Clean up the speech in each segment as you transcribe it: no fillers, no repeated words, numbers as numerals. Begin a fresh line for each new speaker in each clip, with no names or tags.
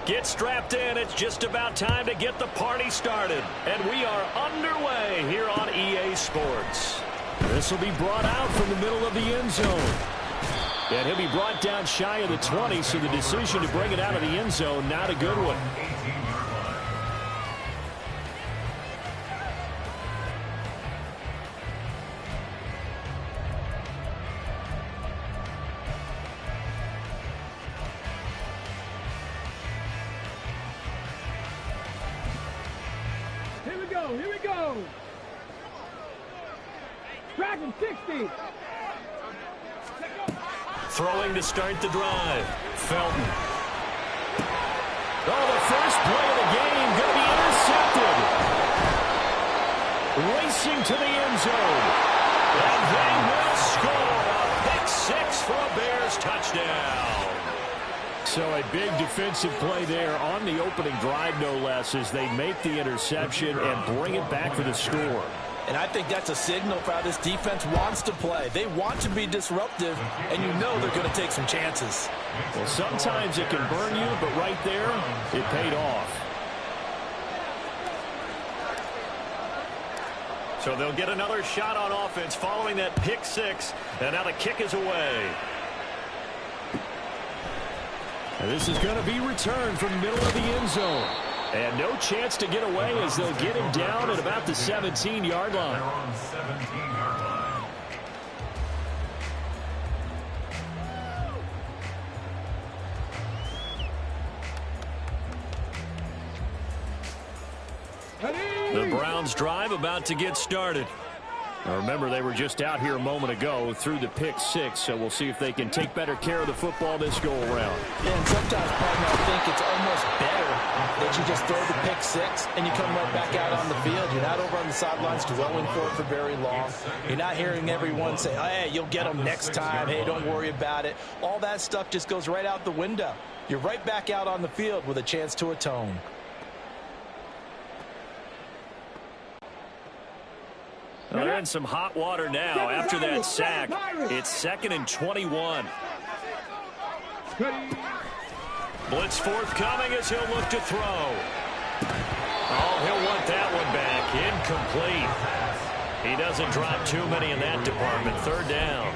Get strapped in. It's just about time to get the party started. And we are underway here on EA Sports. This will be brought out from the middle of the end zone. And he'll be brought down shy of the 20, so the decision to bring it out of the end zone, not a good one.
Here we go. Dragon 60.
Throwing to start the drive. Felton. Oh, the first play of the game going to be intercepted. Racing to the end zone. And they will score a pick six for a Bears touchdown. So a big defensive play there on the opening drive, no less, as they make the interception and bring it back for the score.
And I think that's a signal for how this defense wants to play. They want to be disruptive, and you know they're going to take some chances.
Well, sometimes it can burn you, but right there, it paid off. So they'll get another shot on offense following that pick six, and now the kick is away. And this is going to be returned from the middle of the end zone. And no chance to get away as they'll get him down at about the 17-yard line. The Browns drive about to get started. Now remember, they were just out here a moment ago through the pick six, so we'll see if they can take better care of the football this go-around.
Yeah, and sometimes, partner, I think it's almost better that you just throw the pick six and you come right back out on the field. You're not over on the sidelines dwelling for it for very long. You're not hearing everyone say, hey, you'll get them next time. Hey, don't worry about it. All that stuff just goes right out the window. You're right back out on the field with a chance to atone.
Well, they're in some hot water now after that sack. It's 2nd and 21. Blitz forthcoming as he'll look to throw. Oh, he'll want that one back. Incomplete. He doesn't drop too many in that department. 3rd down.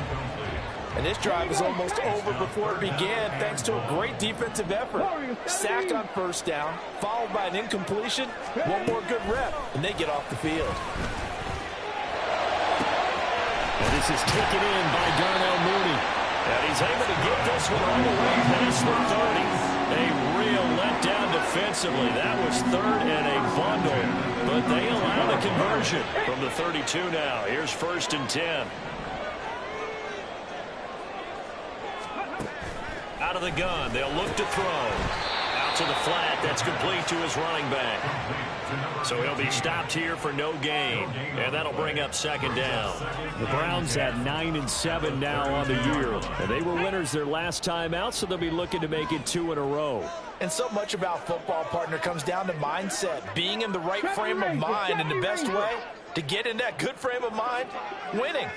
And this drive is almost over before it began thanks to a great defensive effort. Sack on 1st down, followed by an incompletion. One more good rep, and they get off the field.
And this is taken in by Darnell Mooney. And he's able to get this one all the way past the 30. A real letdown defensively. That was 3rd and a bundle. But they allow the conversion from the 32 now. Here's 1st and 10. Out of the gun. They'll look to throw. Out to the flat. That's complete to his running back. So he'll be stopped here for no gain. And that'll bring up 2nd down. The Browns at 9-7 now on the year. And they were winners their last time out, so they'll be looking to make it 2 in a row.
And so much about football, partner, comes down to mindset. Being in the right frame of mind, and the best way to get in that good frame of mind, winning.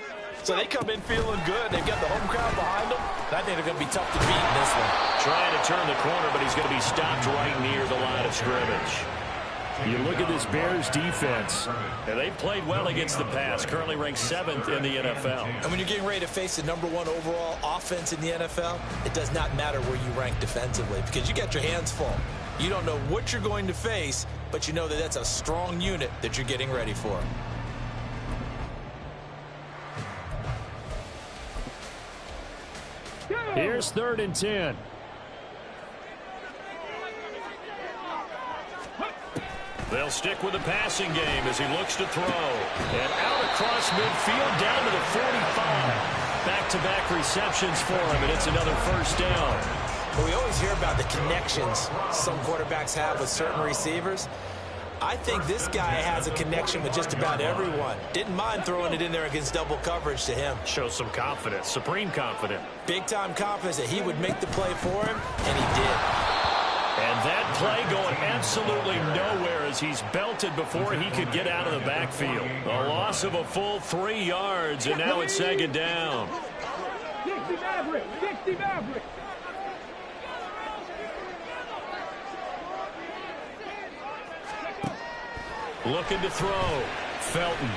So they come in feeling good. They've got the home crowd behind them. I think they're going to be tough to beat in this one.
Trying to turn the corner, but he's going to be stopped right near the line of scrimmage. You look at this Bears defense, and they played well against the pass, currently ranked 7th in the NFL.
And when you're getting ready to face the #1 overall offense in the NFL, it does not matter where you rank defensively because you got your hands full. You don't know what you're going to face, but you know that that's a strong unit that you're getting ready for.
Here's 3rd and 10. They'll stick with the passing game as he looks to throw. And out across midfield down to the 45. Back-to-back receptions for him, and it's another 1st down.
Well, we always hear about the connections some quarterbacks have with certain receivers. I think this guy has a connection with just about everyone. Didn't mind throwing it in there against double coverage to him.
Shows some confidence, supreme confidence.
Big-time confidence that he would make the play for him, and he did.
And that play going absolutely nowhere as he's belted before he could get out of the backfield. A loss of a full 3 yards, and now it's 2nd down.
60 Maverick, 60 Maverick.
Looking to throw. Felton.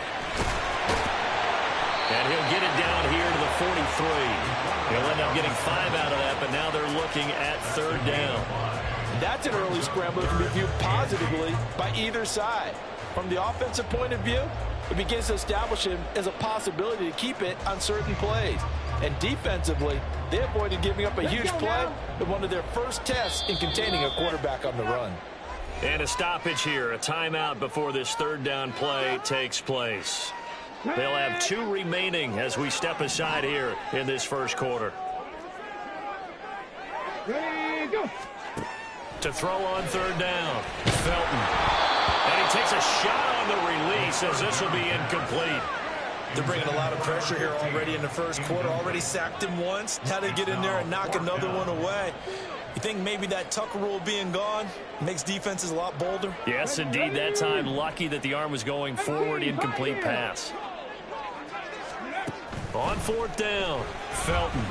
And he'll get it down here to the 43. He'll end up getting 5 out of that, but now they're looking at 3rd down.
That's an early scramble that can be viewed positively by either side. From the offensive point of view, it begins to establish him as a possibility to keep it on certain plays. And defensively, they avoided giving up a huge play in one of their first tests in containing a quarterback on the run.
And a stoppage here, a timeout before this 3rd down play takes place. They'll have 2 remaining as we step aside here in this first quarter.
Ready, go.
To throw on 3rd down. Felton. And he takes a shot on the release as this will be incomplete.
They're bringing a lot of pressure here already in the first quarter. Already sacked him once. Now they get in there and knock another one away. You think maybe that Tucker rule being gone makes defenses a lot bolder?
Yes, indeed. That time, lucky that the arm was going forward. Incomplete pass. On 4th down, Felton.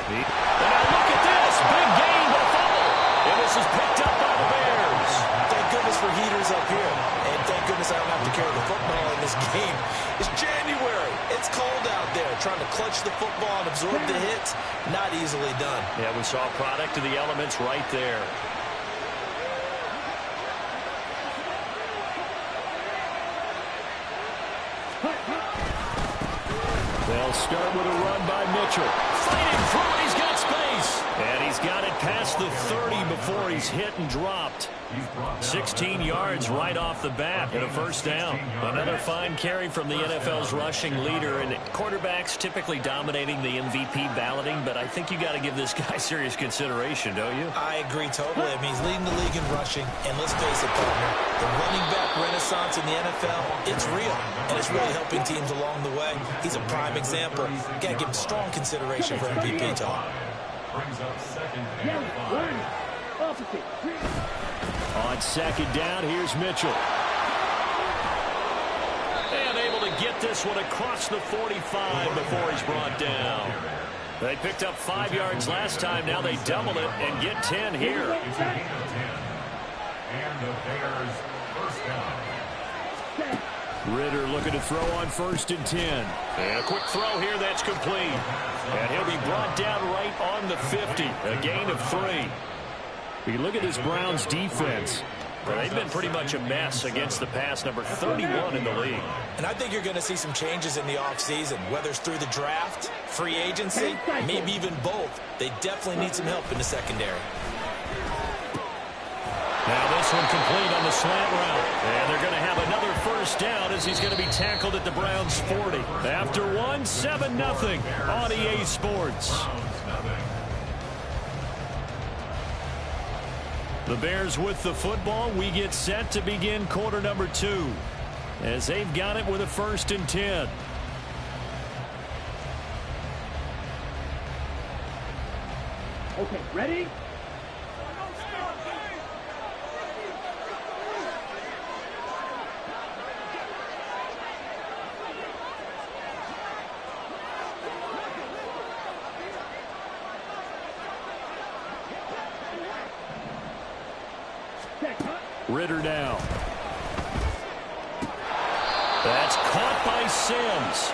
And now look at this. Big gain, but a fumble. And this is picked up by the Bears.
Thank goodness for heaters up here. And thank goodness I don't have to carry the football in this game. It's January. It's cold out there. Trying to clutch the football and absorb the hits, not easily done.
Yeah, we saw a product of the elements right there. They'll start with a run by Mitchell. Fighting through, he's got space. And he's got it past the 30 before he's hit and dropped. 16 yards right off the bat and a 1st down. Another fine carry from the NFL's rushing leader, and quarterbacks typically dominating the MVP balloting, but I think you got to give this guy serious consideration, don't you?
I agree totally. I mean, he's leading the league in rushing, and let's face it, partner, the running back renaissance in the NFL, it's real, and it's really helping teams along the way. He's a prime example. Got to give him strong consideration for MVP talk.
Brings up 2nd and 5. Opposite.
On 2nd down, here's Mitchell. And able to get this one across the 45 before he's brought down. They picked up 5 yards last time. Now they double it and get 10 here.
And the Bears 1st down.
Ridder looking to throw on 1st and 10. And a quick throw here that's complete. And he'll be brought down right on the 50. A gain of 3. You look at this Browns defense. They've been pretty much a mess against the pass, number 31 in the league.
And I think you're going to see some changes in the offseason, whether it's through the draft, free agency, maybe even both. They definitely need some help in the secondary.
Now this one complete on the slant route. And they're going to have another 1st down as he's going to be tackled at the Browns' 40. After 7-0 on EA Sports. The Bears with the football. We get set to begin quarter number 2 as they've got it with a 1st and 10.
Okay, ready?
Ridder now. That's caught by Sims.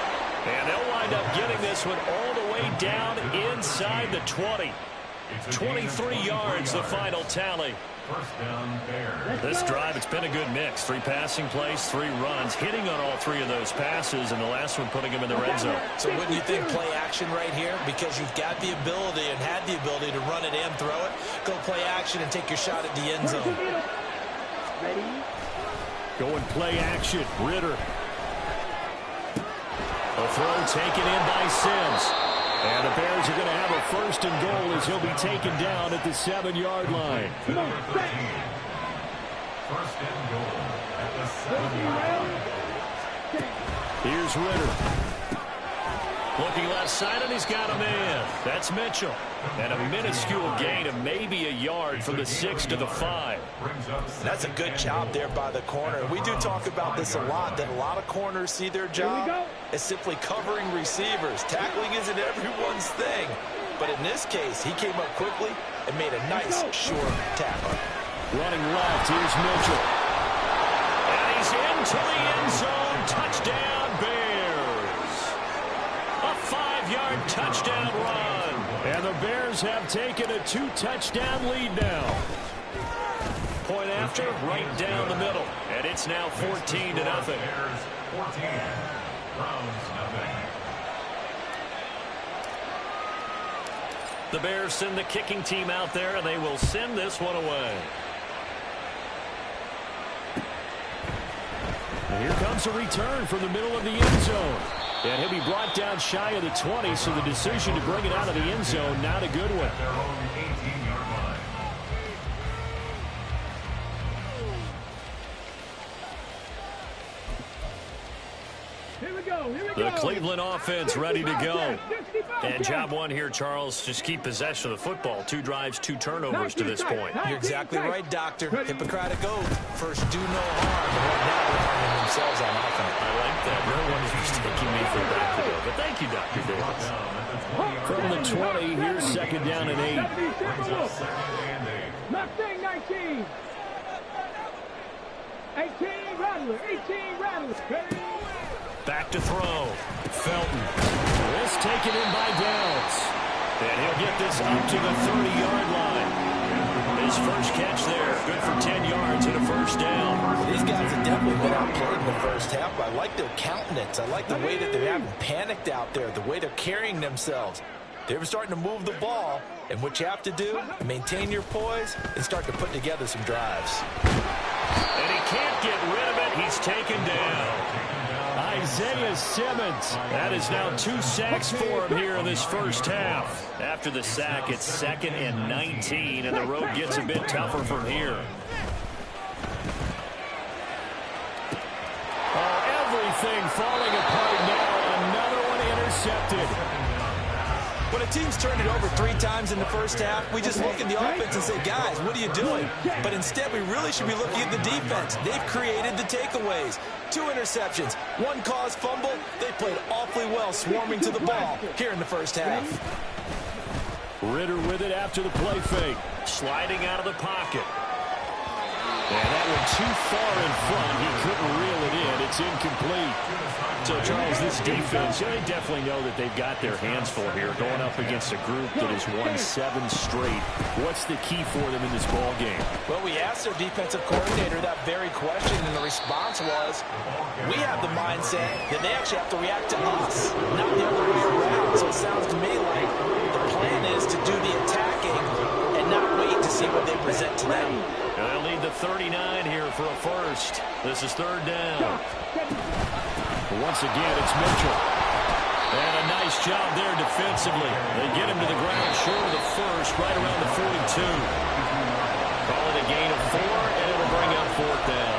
And they'll wind up getting this one all the way down inside the 20. 23 yards, the final tally.
1st down, Bears.
This drive, it's been a good mix. 3 passing plays, 3 runs, hitting on all 3 of those passes, and the last one putting him in the red zone.
So wouldn't you think play action right here? Because you've got the ability and had the ability to run it and throw it. Go play action and take your shot at the end zone.
Ready?
Going play action. Ridder. A throw taken in by Sims. And the Bears are going to have a 1st and goal as he'll be taken down at the 7-yard line.
1st and goal at the 7-yard line.
Here's Ridder. Looking left side, and he's got a man. That's Mitchell. And a minuscule gain of maybe a yard from the 6 to the 5.
That's a good job there by the corner. We do talk about this a lot, that a lot of corners see their job as simply covering receivers. Tackling isn't everyone's thing. But in this case, he came up quickly and made a nice, short tackle.
Running left, here's Mitchell. into the end zone. Touchdown, Bears. A 5-yard touchdown run.
And the Bears have taken a 2-touchdown lead now.
Point after, right down the middle. And it's now 14-0.
Bears 14. Browns nothing.
The Bears send the kicking team out there, and they will send this one away.
And here comes a return from the middle of the end zone. And he'll be brought down shy of the 20, so the decision to bring it out of the end zone, not a good one.
Their own 18-yard line.
The Cleveland offense ready to go. And job one here, Charles, just keep possession of the football. 2 drives, 2 turnovers to this point.
You're exactly right, Doctor. Hippocratic oath. First, do no harm. And right now, they're harming themselves on offense.
I like that. No one is mistaking me for Dr. Bill. But thank you, Dr. Davis.
From the 20, here's 2nd down and 8.
Mustang 19. 18 Rattler. 18 Rattler.
Back to throw. Felton.
This taken in by Downs.
And he'll get this up to the 30-yard line. His first catch there. Good for 10 yards and a first down.
These guys have definitely been outplayed in the first half. I like their countenance. I like the way that they haven't panicked out there, the way they're carrying themselves. They were starting to move the ball, and what you have to do, maintain your poise and start to put together some drives.
And he can't get rid of it. He's taken down.
Isaiah Simmons.
That is now 2 sacks for him here in this first half. After the sack, it's 2nd and 19, and the road gets a bit tougher from here.
Oh, everything falling apart now. Another one intercepted.
When a team's turned it over 3 times in the first half, we just look at the offense and say, guys, what are you doing? But instead, we really should be looking at the defense. They've created the takeaways. 2 interceptions, 1 caused fumble. They played awfully well swarming to the ball here in the first half.
Ritter with it after the play fake.
Sliding out of the pocket.
And that one too far in front. He couldn't reel it in. It's incomplete.
So, Charles, this defense, they definitely know that they've got their hands full here, going up against a group that has won 7 straight. What's the key for them in this ball game?
Well, we asked their defensive coordinator that very question, and the response was, we have the mindset that they actually have to react to us, not the other way around. So it sounds to me like the plan is to do the attacking and not wait to see what they present to them.
And they'll need the 39 here for a first. This is 3rd down.
Once again, it's Mitchell.
And a nice job there defensively. They get him to the ground short of the first, right around the 42. Call it a gain of 4, and it'll bring up 4th down.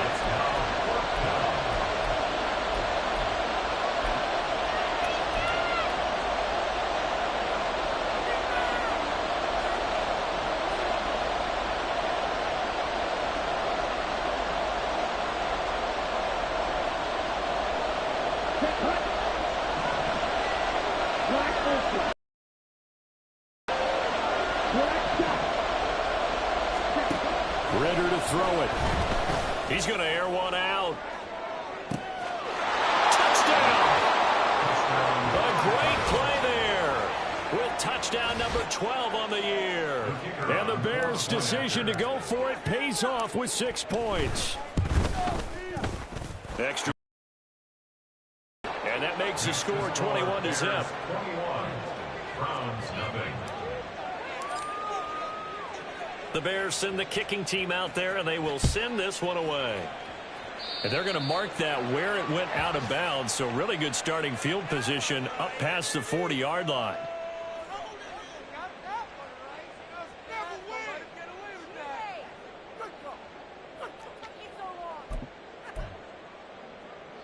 Ritter to throw it.
He's going to air one out. Touchdown! A great play there with touchdown number 12 on the year.
And the Bears' decision to go for it pays off with 6 points.
Extra. And that makes the score 21-0.
21. Browns nothing.
The Bears send the kicking team out there, and they will send this one away. And they're going to mark that where it went out of bounds, so really good starting field position up past the 40-yard line.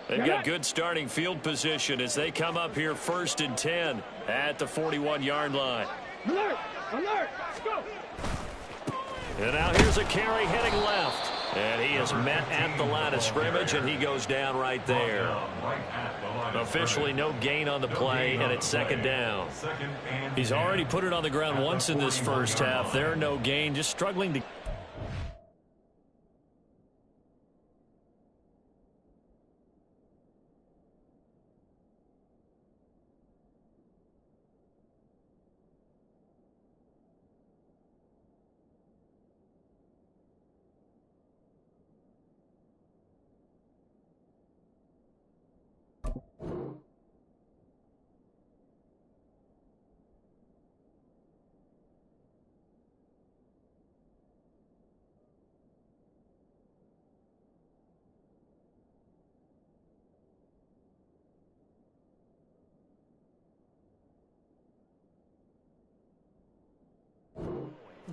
They've got good starting field position as they come up here 1st and 10 at the 41-yard line.
Alert! Alert! Go!
And now here's a carry heading left. And he is met at the line of scrimmage, and he goes down right there. Officially no gain on the play, and it's 2nd down. He's already put it on the ground once in this first half. There, no gain, just struggling to...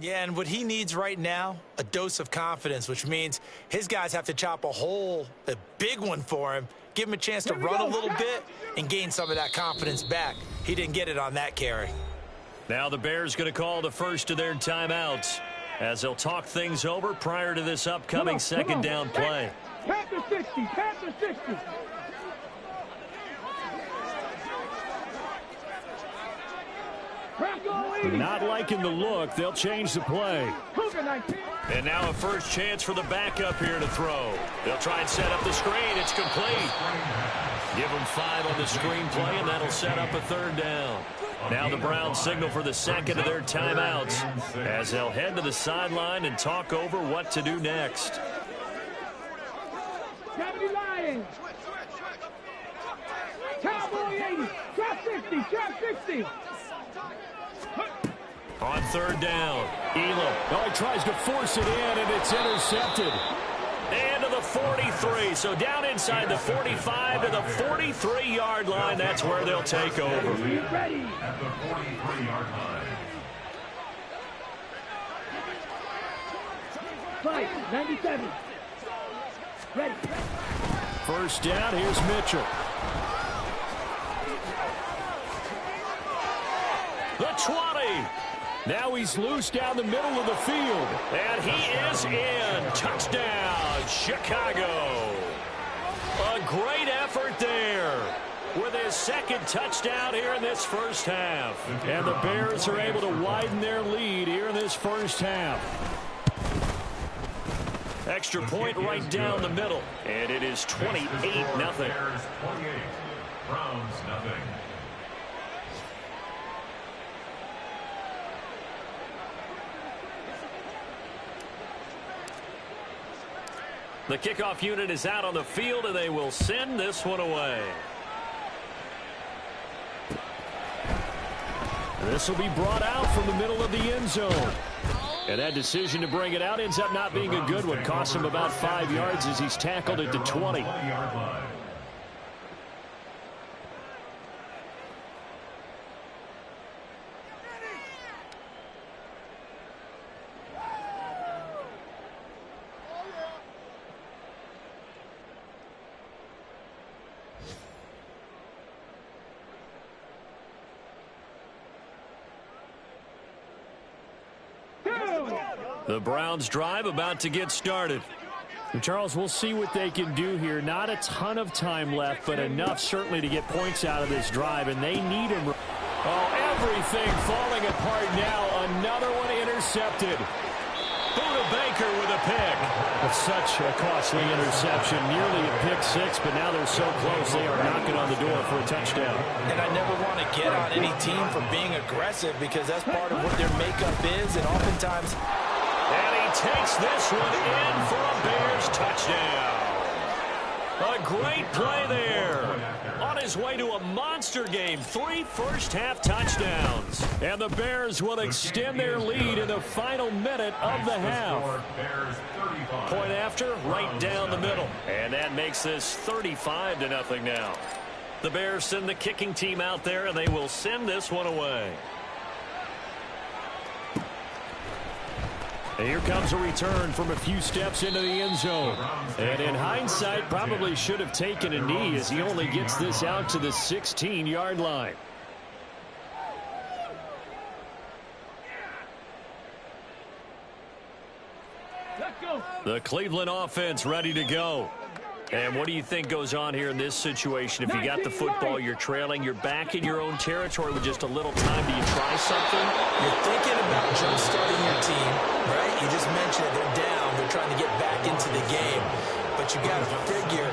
Yeah, and what he needs right now, a dose of confidence, which means his guys have to chop a big one for him, give him a chance to run a little bit and gain some of that confidence back. He didn't get it on that carry.
Now the Bears going to call the first of their timeouts as they'll talk things over prior to this upcoming second down play.
Panther 60, Panther 60.
Not liking the look. They'll change the play.
And now a first chance for the backup here to throw. They'll try and set up the screen. It's complete. Give them 5 on the screen play, and that'll set up a third down. Now the Browns signal for the second of their timeouts as they'll head to the sideline and talk over what to do next.
Cavity Lions. Cowboy 80. Trap 60. Trap 60.
On third down, Elam.
Oh, he tries to force it in, and it's intercepted.
And to the 43. So down inside the 45 to the 43-yard line. That's where they'll take over.
Ready.
At the 43-yard line.
Fight. 97. Ready.
First down, here's Mitchell.
The 20.
Now he's loose down the middle of the field.
And he is in. Touchdown, Chicago. A great effort there with his second touchdown here in this first half.
And the Bears are able to widen their lead here in this first half.
Extra point right down the middle. And it is 28-0.
Bears 28. Browns nothing.
The kickoff unit is out on the field, and they will send this one away.
This will be brought out from the middle of the end zone. And that decision to bring it out ends up not being a good one. Costs him about 5 yards as he's tackled at the 20.
The Browns drive about to get started.
And Charles, we'll see what they can do here. Not a ton of time left, but enough certainly to get points out of this drive, and they need him. Oh, everything falling apart now. Another one intercepted.
Buda Baker with a pick.
It's such a costly interception. Nearly a pick six, but now they're so close they are knocking on the door for a touchdown.
And I never want to get on any team for being aggressive because that's part of what their makeup is, and oftentimes...
And he takes this one in for a Bears touchdown. A great play there. On his way to a monster game, 3 first-half touchdowns. And the Bears will extend their lead in the final minute of the half. Point after, right down the middle. And that makes this 35-0 now. The Bears send the kicking team out there, and they will send this one away.
And here comes a return from a few steps into the end zone. And in hindsight, probably should have taken a knee as he only gets this out to the 16-yard line.
Let's go.
The Cleveland offense ready to go. And what do you think goes on here in this situation? If you got the football, you're trailing, you're back in your own territory with just a little time. Do you try something?
You're thinking about jump-starting your team, right? You just mentioned it. They're down. They're trying to get back into the game. But you got to figure,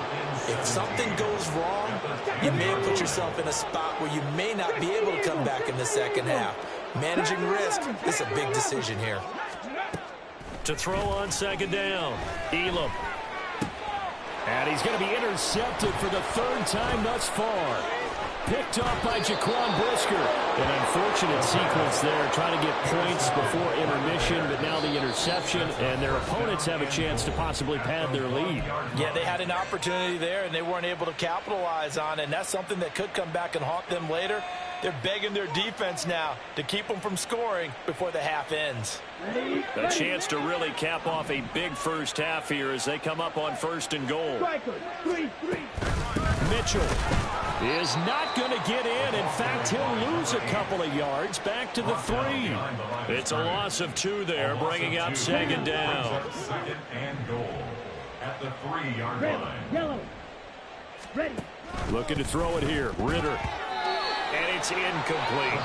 if something goes wrong, you may have put yourself in a spot where you may not be able to come back in the second half. Managing risk is a big decision here.
To throw on second down, Elam.
And he's going to be intercepted for the third time thus far. picked off by Jaquan Brisker. An unfortunate sequence there, trying to get points before intermission, but now the interception, and their opponents have a chance to possibly pad their lead.
Yeah, they had an opportunity there, and they weren't able to capitalize on it, and that's something that could come back and haunt them later. They're begging their defense now to keep them from scoring before the half ends.
A chance to really cap off a big first half here as they come up on 1st and goal.
Mitchell is not going to get in. In fact, he'll lose a couple of yards back to the 3.
It's a loss of 2 there, bringing up 2nd down.
2nd and goal at the 3-yard line.
Yellow. Ready.
Looking to throw it here. Ritter.
And it's incomplete.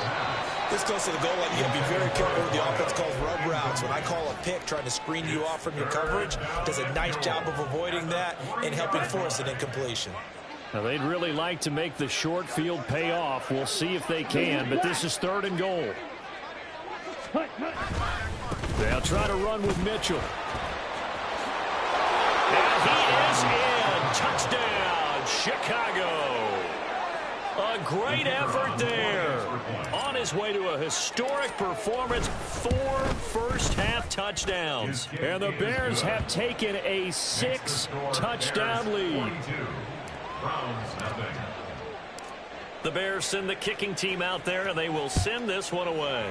This close to the goal line, you got to be very careful with the offense calls rub routes. When I call a pick, trying to screen you off from your coverage, does a nice job of avoiding that and helping force an incompletion.
Now, they'd really like to make the short field pay off. We'll see if they can, but this is 3rd and goal. They'll try to run with Mitchell.
And he is in. Touchdown, Chicago. A great effort there. On his way to a historic performance, 4 first-half touchdowns.
And the Bears have taken a 6-touchdown lead.
The Bears send the kicking team out there, and they will send this one away.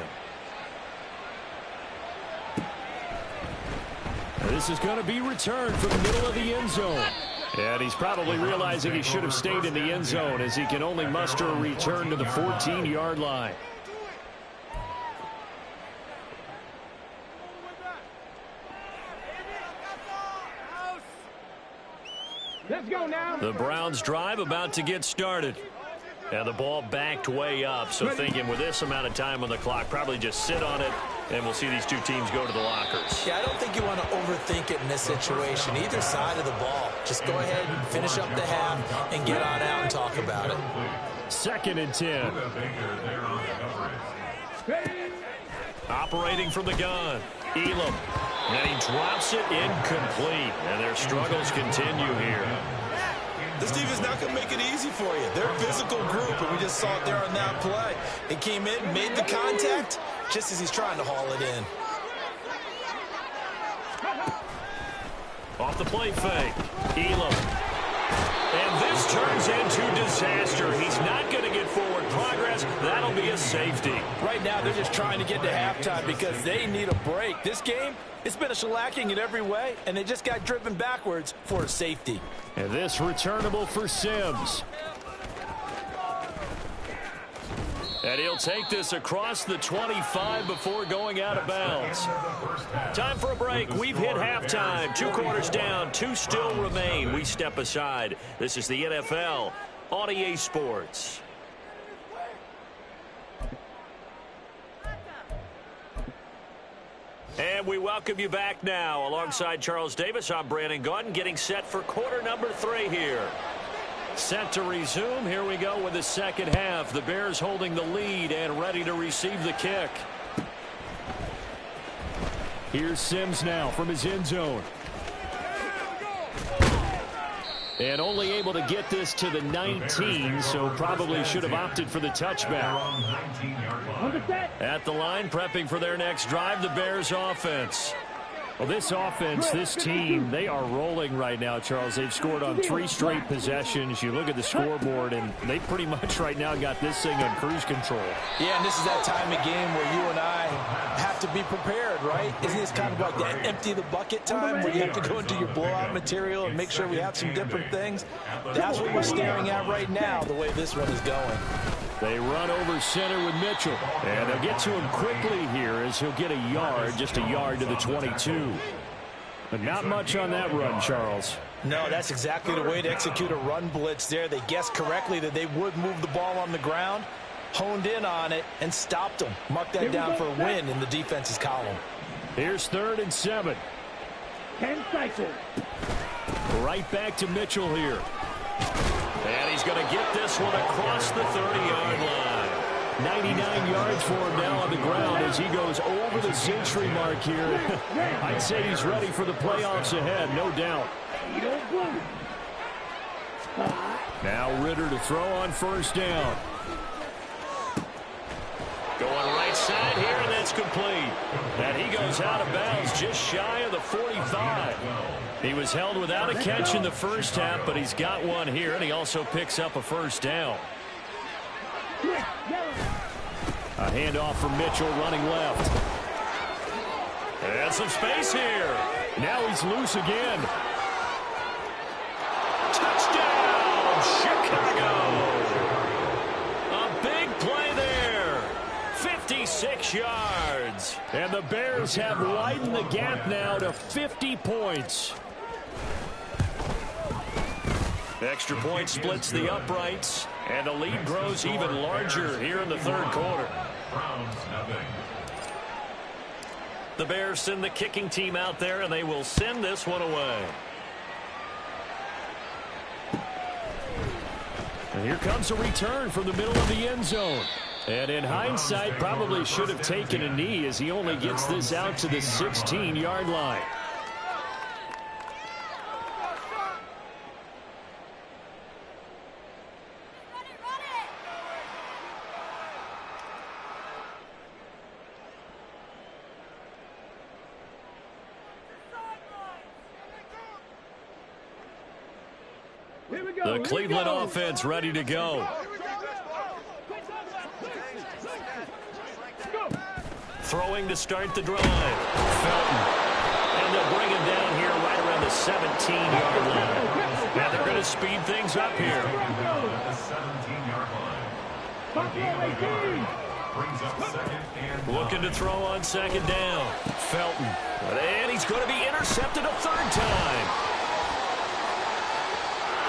This is going to be returned from the middle of the end zone. And he's probably realizing he should have stayed in the end zone as he can only muster a return to the 14-yard line.
Let's go now.
The Browns drive about to get started. And the ball backed way up, so thinking with this amount of time on the clock, probably just sit on it, and we'll see these two teams go to the lockers.
Yeah, I don't think you want to overthink it in this situation. Either side of the ball. Just go ahead and finish up the half and get on out and talk about it.
2nd and 10.
Operating from the gun, Elam. And he drops it incomplete. And their struggles continue here.
This defense not going to make it easy for you. They're a physical group, and we just saw it there on that play. They came in, made the contact, just as he's trying to haul it in.
Off the play fake, Elam. And this turns into disaster. He's not going to get forward progress. That'll be a safety.
Right now, they're just trying to get to halftime because they need a break. This game, it's been a shellacking in every way, and they just got driven backwards for a safety.
And this returnable for Sims.
And he'll take this across the 25 before going out of bounds. Time for a break. We've hit halftime. 2 quarters down, 2 still remain. We step aside. This is the NFL on EA Sports. And we welcome you back now. Alongside Charles Davis, I'm Brandon Gaudin, getting set for quarter number 3 here. Set to resume. Here we go with the second half. The Bears holding the lead and ready to receive the kick.
Here's Sims now from his end zone. And only able to get this to the 19, so probably should have opted for the touchback. At the line, prepping for their next drive, the Bears offense. Well, this offense, this team, they are rolling right now, Charles. They've scored on 3 straight possessions. You look at the scoreboard, and they pretty much right now got this thing on cruise control.
Yeah, and this is that time of game where you and I have to be prepared, right? Isn't this kind of like that empty the bucket time where you have to go into your blowout material and make sure we have some different things? That's what we're staring at right now, the way this one is going.
They run over center with Mitchell. And they'll get to him quickly here as he'll get a yard, just a yard to the 22. But not much on that run, Charles.
No, that's exactly the way to execute a run blitz there. They guessed correctly that they would move the ball on the ground, honed in on it, and stopped them. Mark that down for a win in the defense's column.
Here's 3rd and 7.
10 cycles.
Right back to Mitchell here.
And he's going to get this one across the 30-yard line.
99 yards for him now on the ground as he goes over the century mark here. I'd say he's ready for the playoffs ahead, no doubt. Now Ritter to throw on first down.
Going right side here, and that's complete. And he goes out of bounds just shy of the 45. He was held without a catch in the first half, but he's got one here, and he also picks up a first down.
A handoff from Mitchell running left.
And some space here.
Now he's loose again.
Touchdown, Chicago. A big play there. 56 yards.
And the Bears have widened the gap now to 50 points.
Extra point splits the uprights, and the lead grows even larger here in the third quarter.
Browns nothing.
The Bears send the kicking team out there, and they will send this one away.
And here comes a return from the middle of the end zone. And in hindsight, probably should have taken a knee as he only gets this out to the 16-yard line.
The Cleveland offense ready to go. Throwing to start the drive. Felton. And they'll bring him down here right around the 17-yard line. Now they're going to speed things up here.
The 17-yard line. Brings up second and
Looking to throw on second down. Felton. And he's going to be intercepted a third time.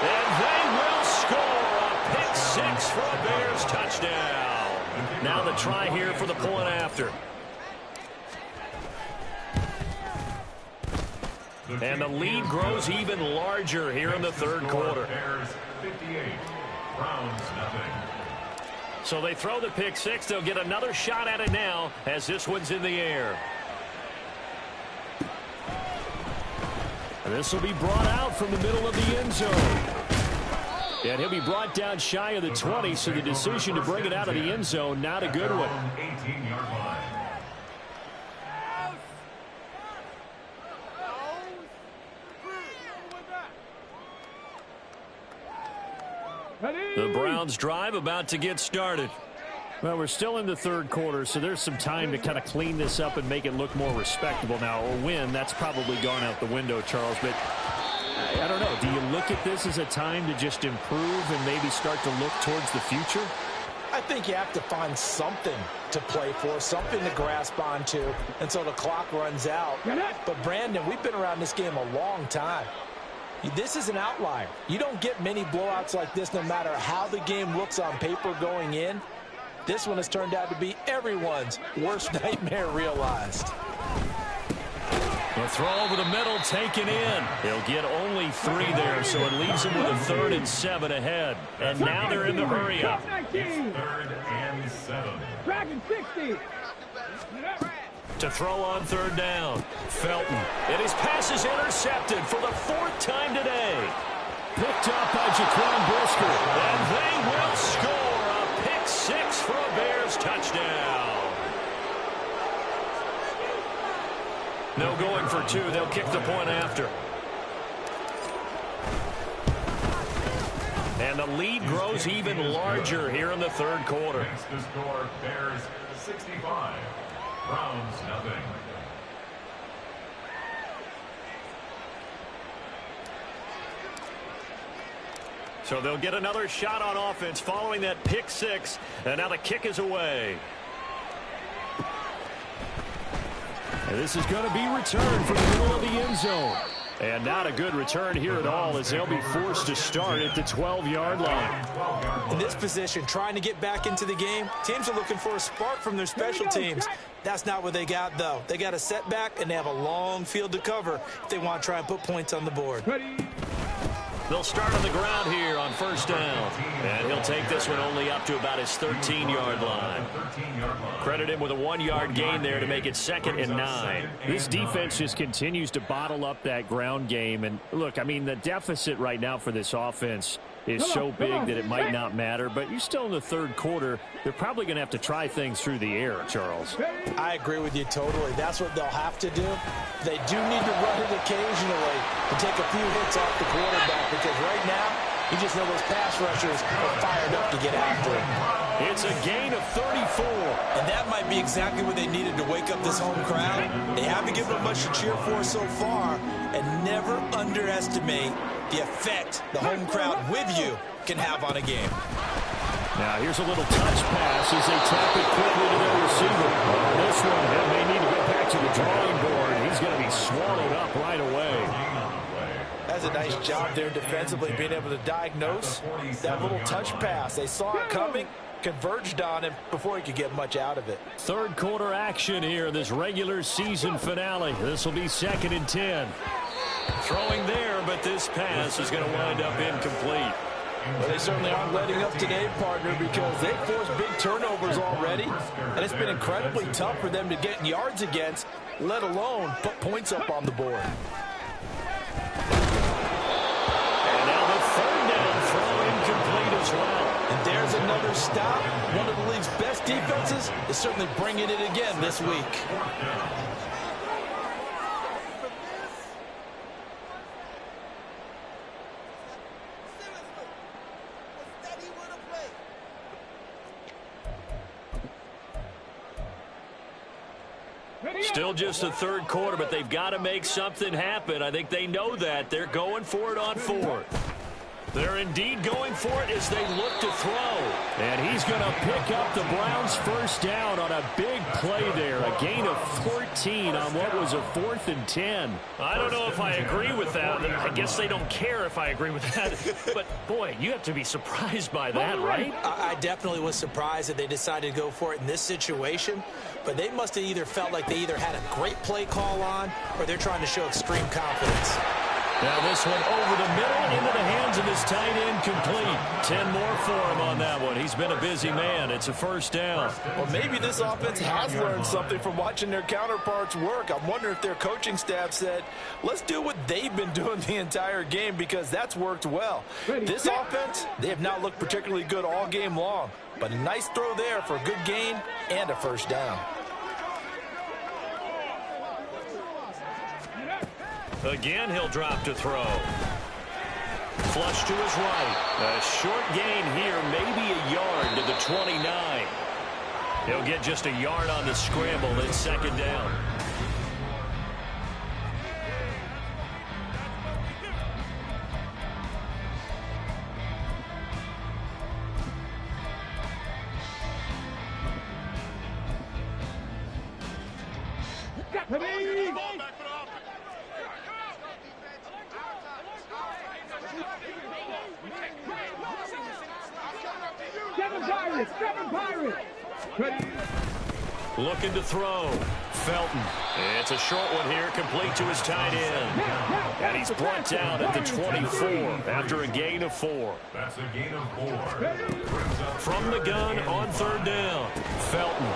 And they will score a pick six for a Bears touchdown. Now the try here for the point after. And the lead grows even larger here in the third quarter.
Bears 58. Browns nothing.
So they throw the pick six. They'll get another shot at it now as this one's in the air.
And this will be brought out from the middle of the end zone. And he'll be brought down shy of the 20, so the decision to bring it out of the end zone, not a good one.
18-yard line.
The Browns drive about to get started.
Well, we're still in the third quarter, so there's some time to kind of clean this up and make it look more respectable now. Or win, that's probably gone out the window, Charles. But I don't know. Do you look at this as a time to just improve and maybe start to look towards the future?
I think you have to find something to play for, something to grasp onto until the clock runs out. But, Brandon, we've been around this game a long time. This is an outlier. You don't get many blowouts like this no matter how the game looks on paper going in. This one has turned out to be everyone's worst nightmare realized.
The throw over the middle taken in. He'll get only 3 there, so it leaves him with a 3rd and 7 ahead. And now they're in the hurry up.
3rd and 7.
Dragon 60.
To throw on 3rd down. Felton. And his pass is intercepted for the 4th time today.
Picked up by Jaquan Brisker.
And they will score a pick 6 for a Bears touchdown. No going for 2. They'll kick the point after. And the lead grows even larger here in the third quarter.
Next to score, Bears 65. Browns nothing.
So they'll get another shot on offense following that pick 6. And now the kick is away.
And this is going to be returned from the middle of the end zone. And not a good return here at all as they'll be forced to start at the 12-yard line.
In this position, trying to get back into the game, teams are looking for a spark from their special teams. That's not what they got, though. They got a setback, and they have a long field to cover if they want to try and put points on the board.
They'll start on the ground here on 1st down. And he'll take this one only up to about his 13-yard line. Credit him with a 1-yard gain there to make it 2nd and 9.
This defense just continues to bottle up that ground game. And look, I mean, the deficit right now for this offense is so big that it might not matter. But you're still in the third quarter. They're probably going to have to try things through the air, Charles.
I agree with you totally. That's what they'll have to do. They do need to run it occasionally and take a few hits off the quarterback, because right now, you just know those pass rushers are fired up to get after him.
It's a gain of 34.
And that might be exactly what they needed to wake up this home crowd. They haven't given them much to cheer for so far, and never underestimate the effect the home crowd with you can have on a game.
Now here's a little touch pass as they tap it quickly to their receiver. On this one, they may need to go back to the drawing board. He's going to be swallowed up right away.
That's a nice job there defensively, being able to diagnose that little touch pass. They saw it coming, converged on him before he could get much out of it.
Third quarter action here, this regular season finale. This will be 2nd and 10. Throwing there, but this pass is going to wind up incomplete.
Well, they certainly aren't letting up today, partner, because they've forced big turnovers already, and it's been incredibly tough for them to get yards against, let alone put points up on the board.
And now the third down throw incomplete as well.
And there's another stop. One of the league's best defenses is certainly bringing it again this week.
Still just the third quarter, but they've got to make something happen. I think they know that. They're going for it on 4th. They're indeed going for it as they look to throw. And he's going to pick up the Browns' first down on a big play there. A gain of 14 on what was a 4th and 10. I don't know if I agree with that. I guess they don't care if I agree with that. But, boy, you have to be surprised by that, right?
I definitely was surprised that they decided to go for it in this situation. But they must have either felt like they either had a great play call on, or they're trying to show extreme confidence.
Now this one over the middle into the hands of his tight end, complete. 10 more for him on that one. He's been a busy man. It's a first down.
Well, maybe this offense has learned something from watching their counterparts work. I'm wondering if their coaching staff said, let's do what they've been doing the entire game, because that's worked well. This offense, they have not looked particularly good all game long. But a nice throw there for a good gain and a first down.
Again, he'll drop to throw. Flush to his right. A short gain here, maybe a yard to the 29. He'll get just a yard on the scramble. It's 2nd down. Looking to throw. Felton. It's a short one here, complete to his tight end. And he's brought down at the 24 after a gain of 4.
That's a gain of 4.
From the gun on 3rd down. Felton.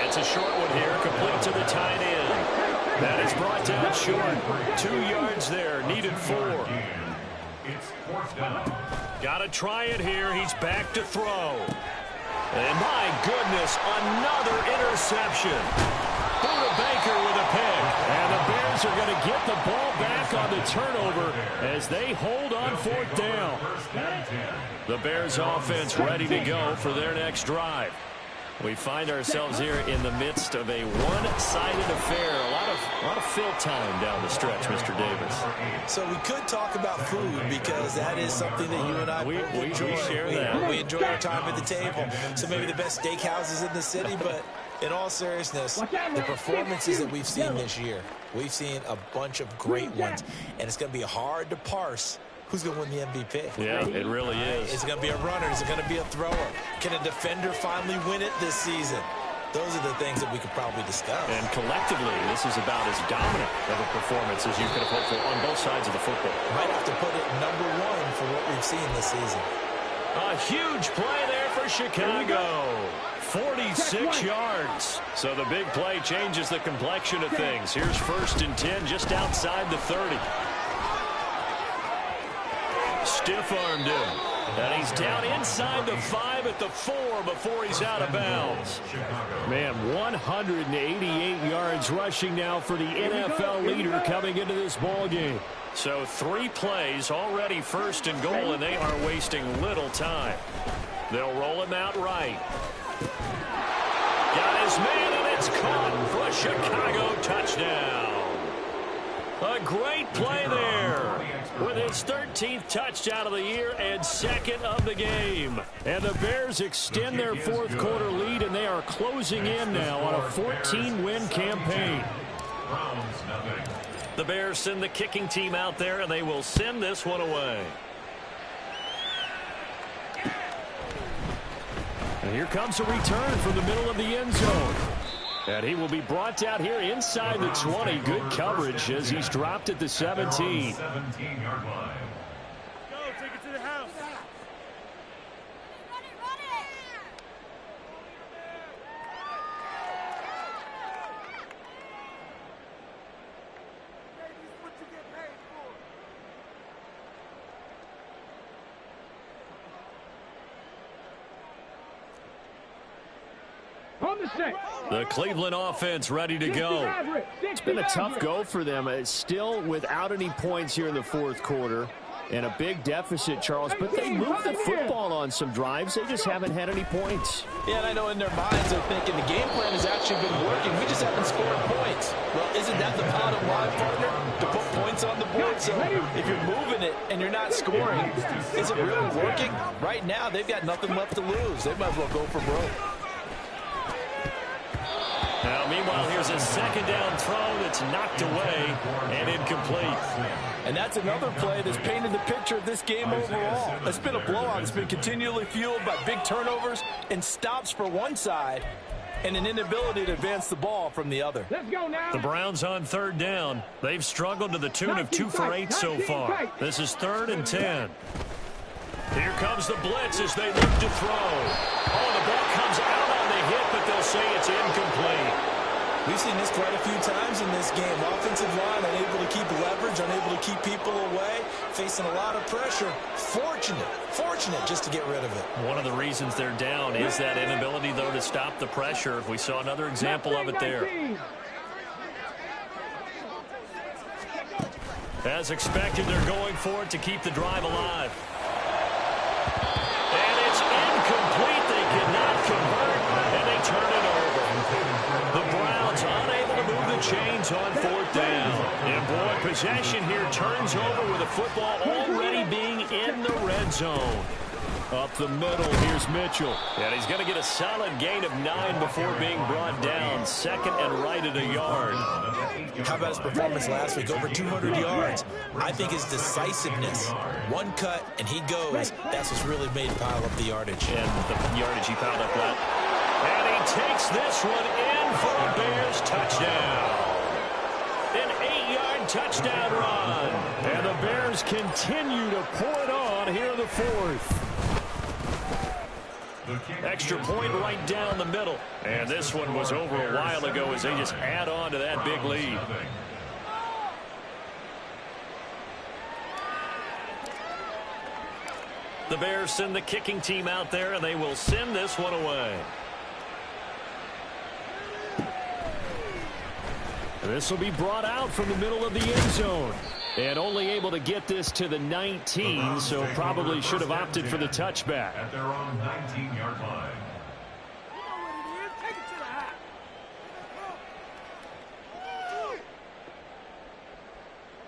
It's a short one here, complete to the tight end. That is brought down short. 2 yards there, needed 4.
It's 4th down.
Got to try it here. He's back to throw. And my goodness, another interception. Buda Baker with a pick. And the Bears are going to get the ball back on the turnover as they hold on 4th down. The Bears offense ready to go for their next drive. We find ourselves here in the midst of a one-sided affair. A lot of fill time down the stretch, Mr. Davis.
So we could talk about food, because that is something that you and I enjoy.
We share that.
We enjoy our time at the table. So maybe the best steakhouses in the city, but in all seriousness, the performances that we've seen this year, we've seen a bunch of great ones, and it's going to be hard to parse who's going to win the MVP.
Yeah, it really is.
Is it going to be a runner? Is it going to be a thrower? Can a defender finally win it this season? Those are the things that we could probably discuss.
And collectively, this is about as dominant of a performance as you could have hoped for on both sides of the football.
Might have to put it number 1 for what we've seen this season.
A huge play there for Chicago. 46 yards. So the big play changes the complexion of things. Here's 1st and 10 just outside the 30. Stiff-armed him.
And he's down inside the 5 at the 4 before he's out of bounds.
Man, 188 yards rushing now for the NFL leader coming into this ball game.
So 3 plays, already 1st and goal, and they are wasting little time. They'll roll him out right. Got his man, and it's caught for a Chicago touchdown. A great play there with his 13th touchdown of the year and 2nd of the game. And the Bears extend their 4th quarter lead, and they are closing in now on a 14-win campaign. The Bears send the kicking team out there, and they will send this one away.
And here comes a return from the middle of the end zone. And he will be brought down here inside the 20. Good coverage as he's dropped at the 17.
17-yard line.
Go, take it to the house.
The Cleveland offense ready to go.
It's been a tough go for them. It's still without any points here in the 4th quarter. And a big deficit, Charles. But they moved the football on some drives. They just haven't had any points.
Yeah, and I know in their minds they're thinking the game plan has actually been working. We just haven't scored points. Well, isn't that the bottom line, partner? To put points on the board. So if you're moving it and you're not scoring, is it really working? Right now, they've got nothing left to lose. They might as well go for broke.
Now, meanwhile, here's a 2nd down throw that's knocked away and incomplete.
And that's another play that's painted the picture of this game overall. It's been a blowout. It's been continually fueled by big turnovers and stops for one side and an inability to advance the ball from the other.
Let's go now.
The Browns on 3rd down. They've struggled to the tune of 2 for 8 so far. This is 3rd and 10. Here comes the blitz as they look to throw. Oh, the ball comes out on the hit, but they'll say it's incomplete.
We've seen this quite a few times in this game. Offensive line unable to keep leverage, unable to keep people away, facing a lot of pressure. Fortunate just to get rid of it.
One of the reasons they're down is that inability, though, to stop the pressure. We saw another example of it there. As expected, they're going for it to keep the drive alive. And it's incomplete. They cannot convert, and they turn it over. The Browns unable to move the chains on 4th down. And boy, possession here turns over with the football already being in the red zone.
Up the middle, here's Mitchell.
And he's going to get a solid gain of 9 before being brought down. 2nd and right at a yard.
How about his performance last week? Over 200 yards. I think his decisiveness, one cut, and he goes. That's what's really made pile up the yardage.
And the yardage he piled up that. And he takes this one in for a Bears touchdown. An 8-yard touchdown run.
And the Bears continue to pour it on here in the 4th.
Extra point right down the middle. And this one was over a while ago as they just add on to that big lead. The Bears send the kicking team out there, and they will send this one away.
This will be brought out from the middle of the end zone. And only able to get this to the 19, so probably should have opted for the touchback.
At their own 19-yard line.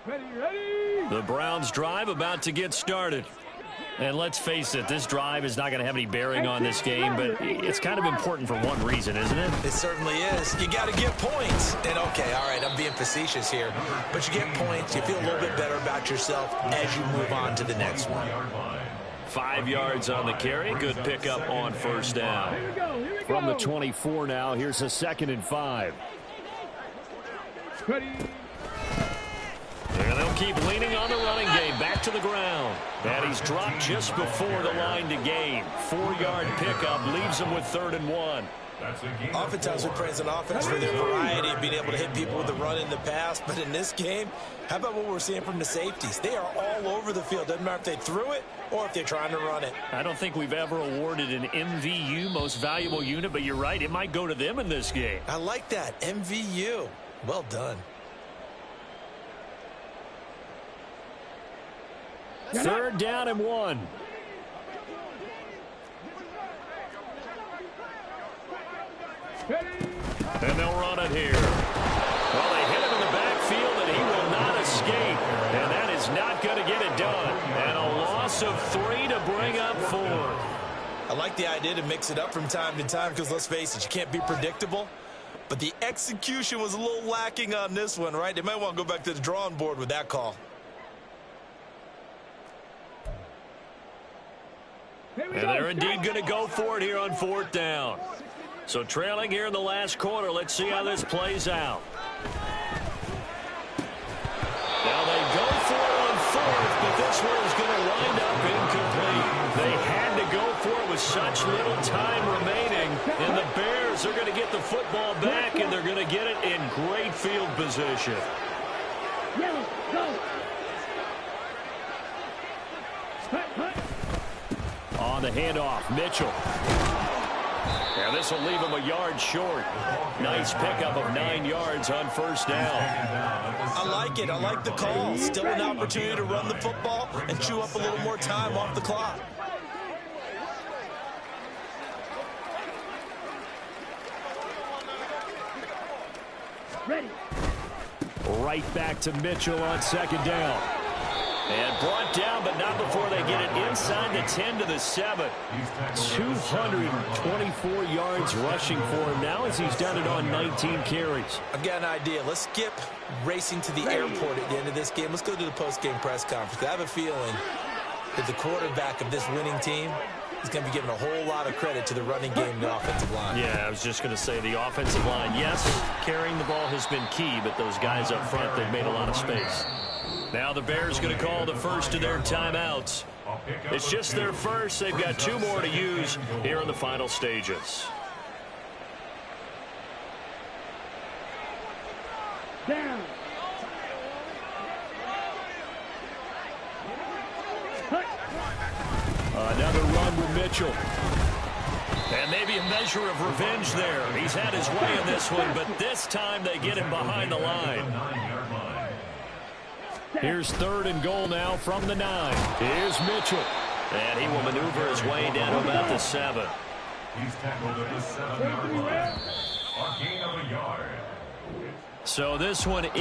Ready.
The Browns drive about to get started. And let's face it, this drive is not going to have any bearing on this game, but it's kind of important for one reason, isn't it?
It certainly is. You got to get points. And, okay, all right, I'm being facetious here. But you get points. You feel a little bit better about yourself as you move on to the next one.
5 yards on the carry. Good pickup on 1st down.
Here we go.
From the 24 now, here's a 2nd and 5.
Ready.
And they'll keep leaning on the running game. Back to the ground. And he's dropped just before the line to gain. 4-yard pickup leaves him with 3rd and 1.
That's a gain of
Oftentimes we
4.
praise an offense for their variety of being able to hit people with the run in the pass. But in this game, how about what we're seeing from the safeties? They are all over the field. Doesn't matter if they threw it or if they're trying to run it.
I don't think we've ever awarded an MVU, most valuable unit, but you're right. It might go to them in this game.
I like that. MVU. Well done.
Third down and 1. And they'll run it here. Well, they hit him in the backfield, and he will not escape. And that is not going to get it done. And a loss of 3 to bring up 4.
I like the idea to mix it up from time to time because, let's face it, you can't be predictable. But the execution was a little lacking on this one, right? They might want to go back to the drawing board with that call.
And they're indeed going to go for it here on 4th down. So trailing here in the last quarter. Let's see how this plays out. Now they go for it on 4th, but this one is going to wind up incomplete. They had to go for it with such little time remaining. And the Bears are going to get the football back, and they're going to get it in great field position. On the handoff, Mitchell. And this will leave him a yard short. Nice pickup of 9 yards on 1st down.
I like it. I like the call. Still an opportunity to run the football and chew up a little more time off the clock.
Ready. Right back to Mitchell on 2nd down. And brought down, but not before they get it inside the 10 to the 7. 224 yards rushing for him now as he's done it on 19 carries.
I've got an idea. Let's skip racing to the airport at the end of this game. Let's go to the post-game press conference. I have a feeling that the quarterback of this winning team is going to be giving a whole lot of credit to the running game and the offensive line.
Yeah, I was just going to say the offensive line. Yes, carrying the ball has been key, but those guys up front, they've made a lot of space. Now the Bears going to call the first of their timeouts. It's just their first. They've got 2 more to use here in the final stages.
Down.
Another run with Mitchell. And maybe a measure of revenge there. He's had his way in this one, but this time they get him behind the line. Here's 3rd and goal now from the 9. Here's Mitchell. And he will maneuver his way down to about the 7.
He's tackled at the 7-yard line. A gain of a yard.
So this one in